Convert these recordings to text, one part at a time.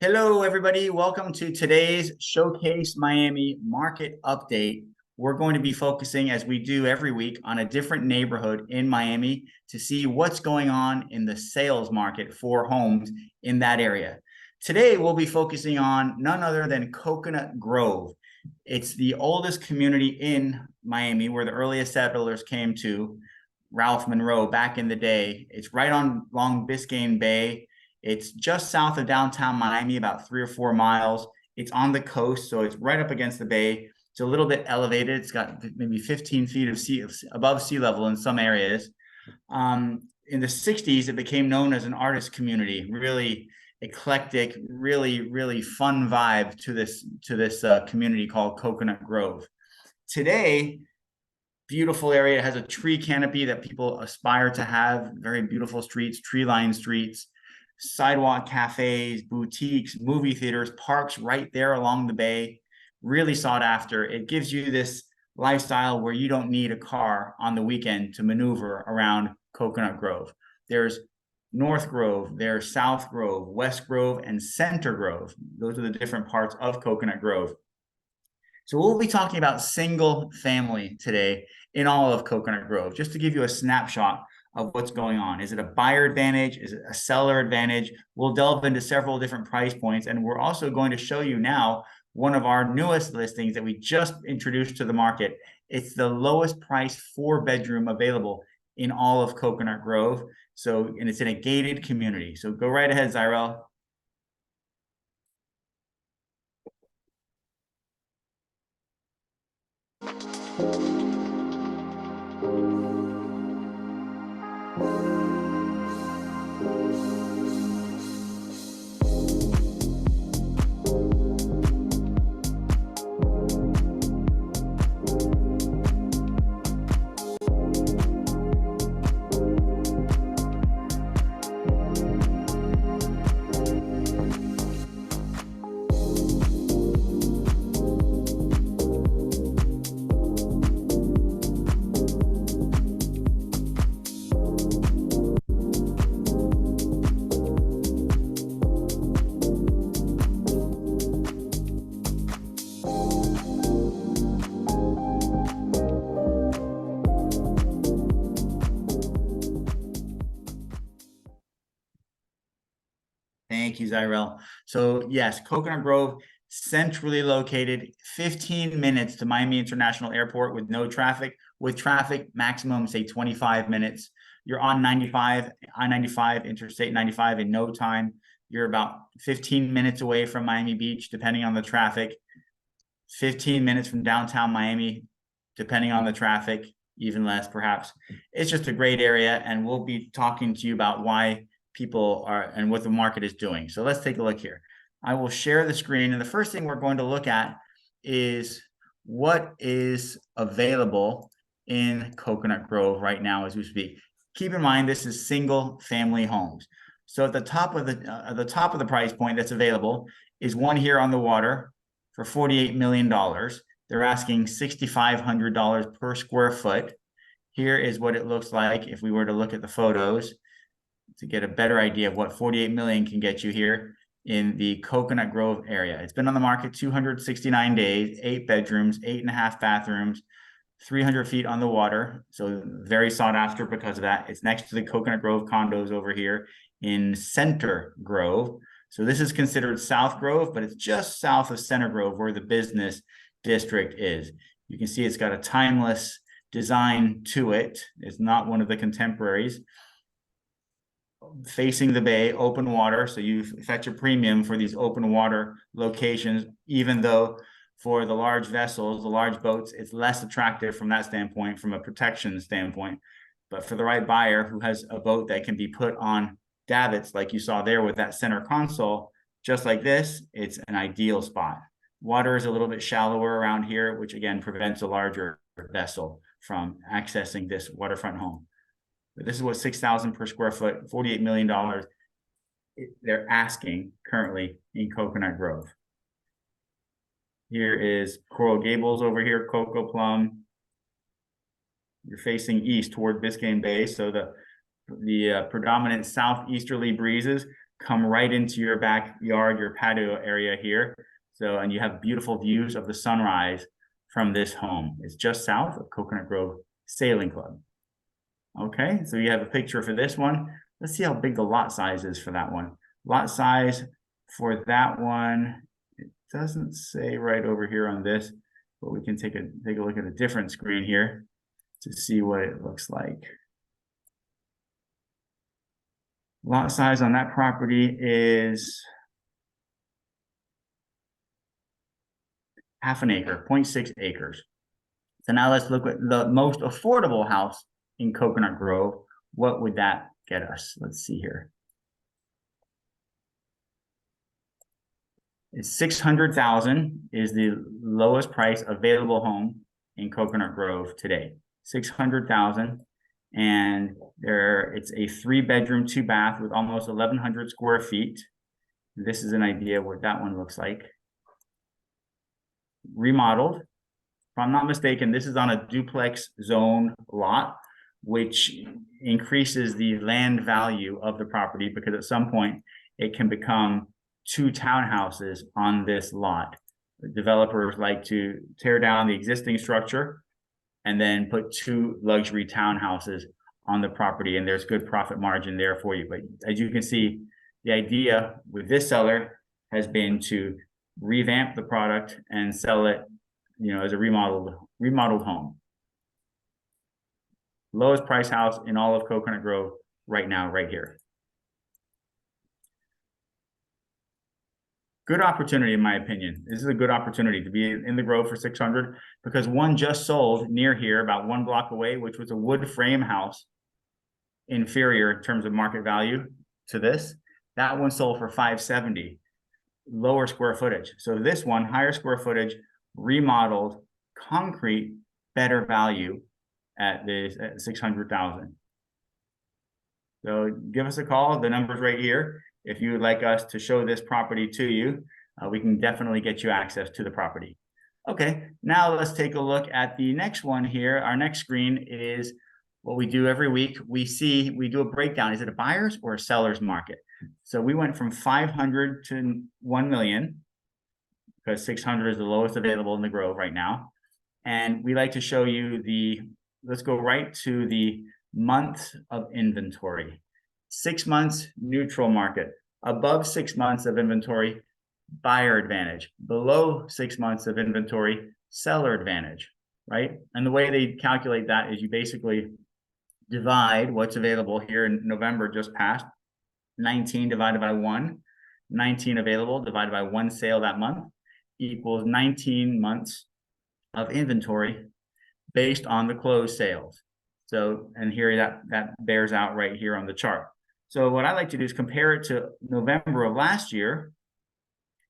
Hello, everybody. Welcome to today's Showcase Miami Market Update. We're going to be focusing, as we do every week, on a different neighborhood in Miami to see what's going on in the sales market for homes in that area. Today, we'll be focusing on none other than Coconut Grove. It's the oldest community in Miami where the earliest settlers came to, Ralph Monroe, back in the day. It's right on Long Biscayne Bay. It's just south of downtown Miami, about 3 or 4 miles. It's on the coast, so it's right up against the bay. It's a little bit elevated. It's got maybe 15 feet of above sea level in some areas. In the 60s, it became known as an artist community, really eclectic, really fun vibe to this community called Coconut Grove. Today, beautiful area. It has a tree canopy that people aspire to have. Very beautiful streets, tree-lined streets, sidewalk cafes, boutiques, movie theaters, parks right there along the bay. Really sought after. It gives you this lifestyle where you don't need a car on the weekend to maneuver around Coconut Grove. There's North Grove, there's South Grove, West Grove, and Center Grove. Those are the different parts of Coconut Grove. So we'll be talking about single family today in all of Coconut Grove, just to give you a snapshot of what's going on. Is it a buyer advantage? Is it a seller advantage? We'll delve into several different price points, and we're also going to show you now one of our newest listings that we just introduced to the market. It's the lowest price 4-bedroom available in all of Coconut Grove. So, and it's in a gated community. So go right ahead, Zyrel. Thank you, Zyrel. So yes, Coconut Grove, centrally located, 15 minutes to Miami International Airport with no traffic. With traffic, maximum, say 25 minutes. You're on 95, I-95, Interstate 95 in no time. You're about 15 minutes away from Miami Beach, depending on the traffic. 15 minutes from downtown Miami, depending on the traffic, even less perhaps. It's just a great area, and we'll be talking to you about why people are and what the market is doing. So let's take a look here. I will share the screen, and the first thing we're going to look at is what is available in Coconut Grove right now as we speak. Keep in mind, this is single family homes. So at the top of the price point that's available is one here on the water for $48 million. They're asking $6,500 per square foot. Here is what it looks like if we were to look at the photos to get a better idea of what 48 million can get you here in the Coconut Grove area. It's been on the market 269 days, 8 bedrooms, 8.5 bathrooms, 300 feet on the water. So very sought after because of that. It's next to the Coconut Grove condos over here in Center Grove. So this is considered South Grove, but it's just south of Center Grove where the business district is. You can see it's got a timeless design to it. It's not one of the contemporaries. Facing the bay, open water, so you fetch a premium for these open water locations, even though for the large vessels, the large boats, it's less attractive from that standpoint, from a protection standpoint. But for the right buyer who has a boat that can be put on davits, like you saw there with that center console, just like this, it's an ideal spot. Water is a little bit shallower around here, which again prevents a larger vessel from accessing this waterfront home. But this is what $6,000 per square foot, $48 million they're asking currently in Coconut Grove. Here is Coral Gables over here, Coco Plum. You're facing east toward Biscayne Bay, so the predominant southeasterly breezes. come right into your backyard, your patio area here. So, and you have beautiful views of the sunrise from this home. It's just south of Coconut Grove Sailing Club. Okay, so you have a picture for this one. Let's see how big the lot size is for that one. Lot size for that one, it doesn't say right over here on this, but we can take a look at a different screen here to see what it looks like. Lot size on that property is half an acre, 0.6 acres. So now let's look at the most affordable house in Coconut Grove. What would that get us? Let's see here. It's $600,000 is the lowest price available home in Coconut Grove today. $600,000, and it's a 3-bedroom, 2-bath with almost 1,100 square feet. This is an idea of what that one looks like. Remodeled. If I'm not mistaken, this is on a duplex zone lot, which increases the land value of the property because at some point it can become 2 townhouses on this lot. The developers like to tear down the existing structure and then put 2 luxury townhouses on the property, and there's good profit margin there for you. But as you can see, the idea with this seller has been to revamp the product and sell it, you know, as a remodeled home. Lowest price house in all of Coconut Grove right now, right here. Good opportunity, in my opinion. This is a good opportunity to be in the Grove for 600 because one just sold near here, about 1 block away, which was a wood frame house, inferior in terms of market value to this. That one sold for 570, lower square footage. So this one, higher square footage, remodeled, concrete, better value at this at 600,000. So give us a call. The number's right here. If you would like us to show this property to you, we can definitely get you access to the property. Okay, now let's take a look at the next one here. Our next screen is what we do every week. We do a breakdown. Is it a buyer's or a seller's market? So we went from 500 to 1 million because 600 is the lowest available in the Grove right now. And we like to show you let's go right to the month of inventory. 6 months, neutral market. Above 6 months of inventory, buyer advantage. Below 6 months of inventory, seller advantage, right? And the way they calculate that is you basically divide what's available here in November just passed, 19 divided by 1, 19 available divided by 1 sale that month equals 19 months of inventory based on the closed sales. So, and here that bears out right here on the chart. So what I like to do is compare it to November of last year,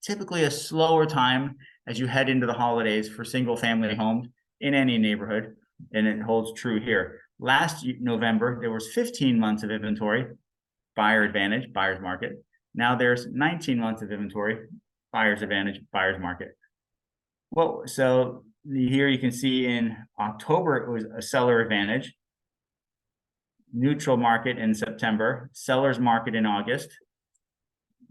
typically a slower time as you head into the holidays for single family homes in any neighborhood, and it holds true here. Last November, there was 15 months of inventory, buyer advantage, buyer's market. Now there's 19 months of inventory, buyer's advantage, buyer's market. Well, so here you can see in October, it was a seller advantage, neutral market in September, seller's market in August,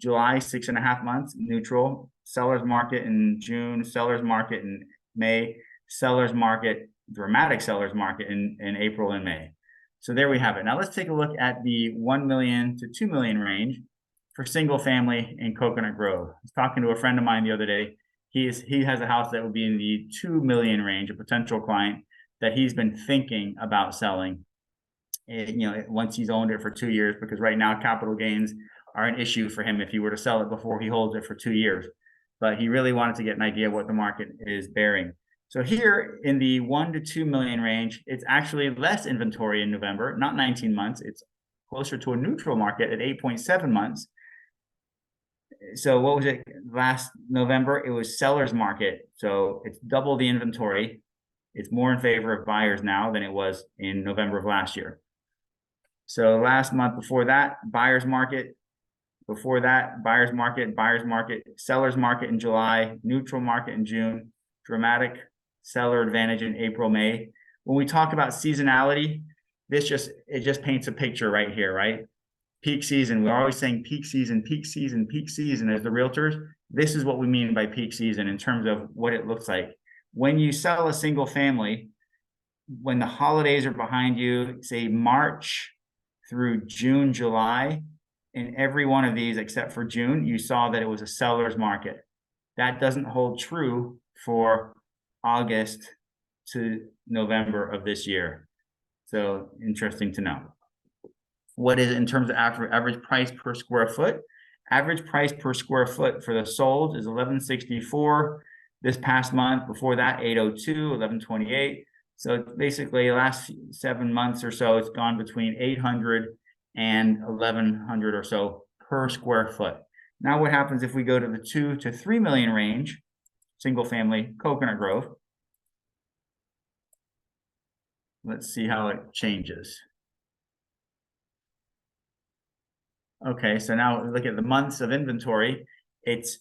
July, 6.5 months, neutral, seller's market in June, seller's market in May, seller's market, dramatic seller's market in April and May. So there we have it. Now let's take a look at the 1 million to 2 million range for single family in Coconut Grove. I was talking to a friend of mine the other day. He has a house that would be in the 2 million range, a potential client that he's been thinking about selling. Once he's owned it for 2 years, because right now capital gains are an issue for him if he were to sell it before he holds it for 2 years. But he really wanted to get an idea of what the market is bearing. So here in the 1 to 2 million range, it's actually less inventory in November, not 19 months. It's closer to a neutral market at 8.7 months. So what was it last November? It was seller's market. So it's double the inventory. It's more in favor of buyers now than it was in November of last year. So last month before that, buyer's market. Before that, buyer's market, seller's market in July, neutral market in June, dramatic seller advantage in April, May. When we talk about seasonality, it just paints a picture right here, right? peak season. We're always saying peak season, peak season, peak season as the realtors. This is what we mean by peak season in terms of what it looks like. When you sell a single family, when the holidays are behind you, say March through June, July, in every one of these except for June, you saw that it was a seller's market. That doesn't hold true for August to November of this year. So interesting to know. What is it in terms of average price per square foot? Average price per square foot for the sold is $1,164 this past month. Before that, $802, $1,128. So basically, last 7 months or so, it's gone between $800 and $1,100 or so per square foot. Now, what happens if we go to the 2 to 3 million range, single family Coconut Grove? Let's see how it changes. Okay, so now look at the months of inventory. It's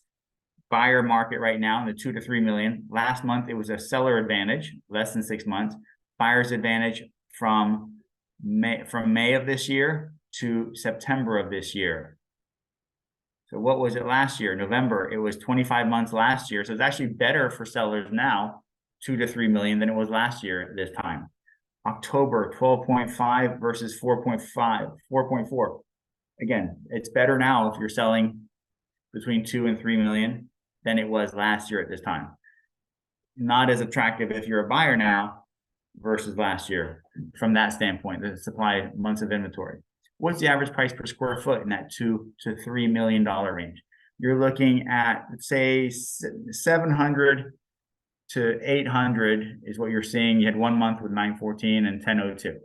buyer market right now in the 2 to 3 million. Last month, it was a seller advantage, less than 6 months. Buyer's advantage from May of this year to September of this year. So what was it last year? November, it was 25 months last year. So it's actually better for sellers now, 2 to 3 million, than it was last year at this time. October, 12.5 versus 4.5, 4.4. Again, it's better now if you're selling between 2 and 3 million than it was last year at this time. Not as attractive if you're a buyer now versus last year from that standpoint, the supply months of inventory. What's the average price per square foot in that $2 to $3 million range? You're looking at, let's say, 700 to 800 is what you're seeing. You had 1 month with 914 and 1002.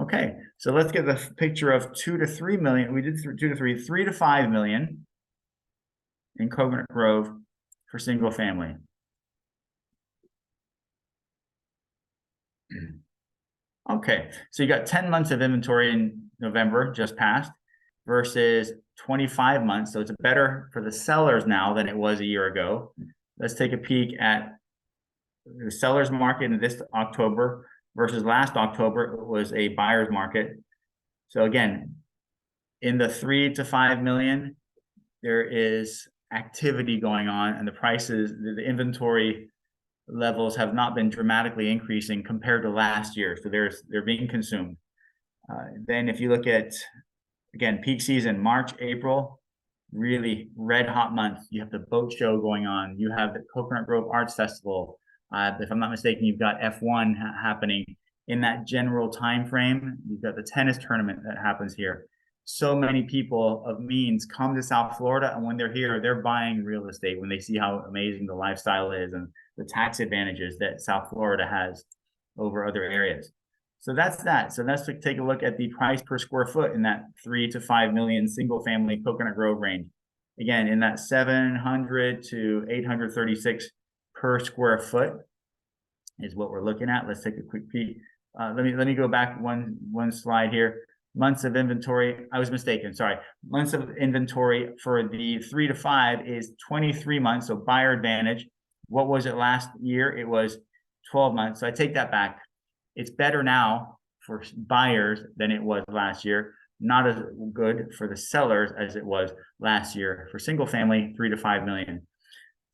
Okay, so let's get the picture of 2 to 3 million. We did 2 to 3, 3 to 5 million in Coconut Grove for single family. Okay, so you got 10 months of inventory in November just passed versus 25 months. So it's better for the sellers now than it was a year ago. Let's take a peek at the seller's market in this October versus last October. It was a buyer's market. So again, in the 3 to 5 million, there is activity going on, and the prices, the inventory levels have not been dramatically increasing compared to last year. So they're being consumed. Then if you look at, again, peak season, March, April, really red hot months. You have the boat show going on. You have the Coconut Grove Arts Festival. If I'm not mistaken, you've got F1 happening in that general time frame. You've got the tennis tournament that happens here. So many people of means come to South Florida, and when they're here, they're buying real estate when they see how amazing the lifestyle is and the tax advantages that South Florida has over other areas. So that's that. So let's take a look at the price per square foot in that 3 to 5 million single family Coconut Grove range. Again, in that 700 to 836 per square foot is what we're looking at. Let's take a quick peek. Let me go back one slide here. Months of inventory. I was mistaken. Sorry. Months of inventory for the 3 to 5 is 23 months. So buyer advantage. What was it last year? It was 12 months. So I take that back. It's better now for buyers than it was last year. Not as good for the sellers as it was last year for single family 3 to 5 million.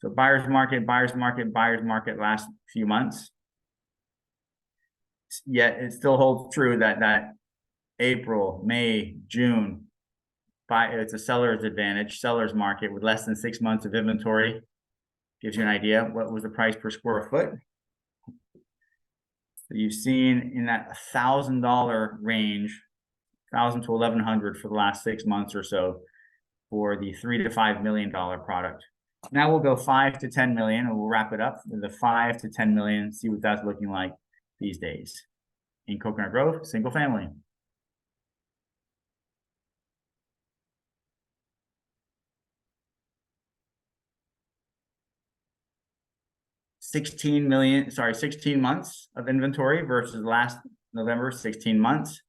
So buyer's market last few months. Yet it still holds true that April, May, June, it's a seller's advantage, seller's market with less than 6 months of inventory. Gives you an idea. What was the price per square foot? So you've seen in that $1,000 range, $1,000 to $1,100 for the last 6 months or so for the $3 to $5 million product. Now we'll go 5 to 10 million, and we'll wrap it up with the 5 to 10 million. See what that's looking like these days in Coconut Grove, single family. $16 months of inventory versus last November, 16 months,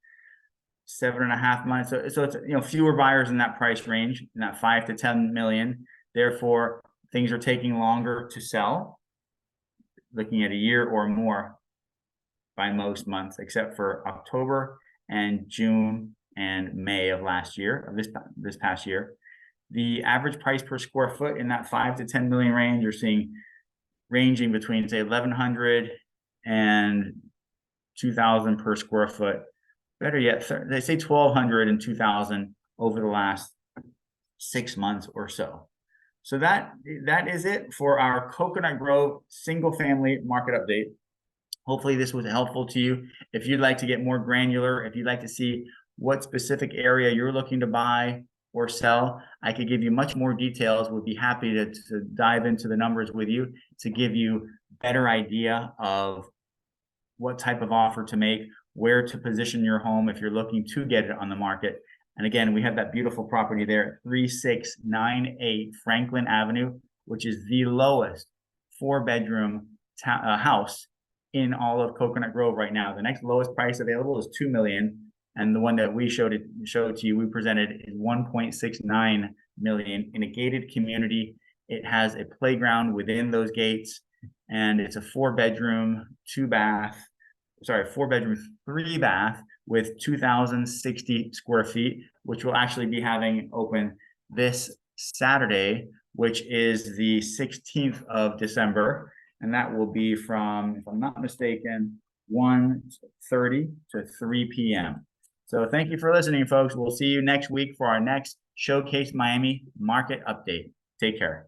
7.5 months. So it's fewer buyers in that price range, in that 5 to 10 million. Therefore, things are taking longer to sell, looking at a year or more by most months, except for October and June and May of last year, of this past year. The average price per square foot in that 5 to 10 million range, you're seeing ranging between, say, 1,100 and 2,000 per square foot. Better yet, they say 1,200 and 2,000 over the last 6 months or so. So that is it for our Coconut Grove single family market update. Hopefully this was helpful to you. If you'd like to get more granular, if you'd like to see what specific area you're looking to buy or sell, I could give you much more details. Would be happy to dive into the numbers with you to give you better idea of what type of offer to make, where to position your home if you're looking to get it on the market. And again, we have that beautiful property there at 3698 Franklin Avenue, which is the lowest 4-bedroom house in all of Coconut Grove right now. The next lowest price available is $2 million. And the one that we showed to you, we presented, is $1.69 million in a gated community. It has a playground within those gates, and it's a 4-bedroom, 3-bath with 2,060 square feet, which will actually be having open this Saturday, which is the 16th of December. And that will be from, if I'm not mistaken, 1:30 to 3 p.m. So thank you for listening, folks. We'll see you next week for our next Showcase Miami market update. Take care.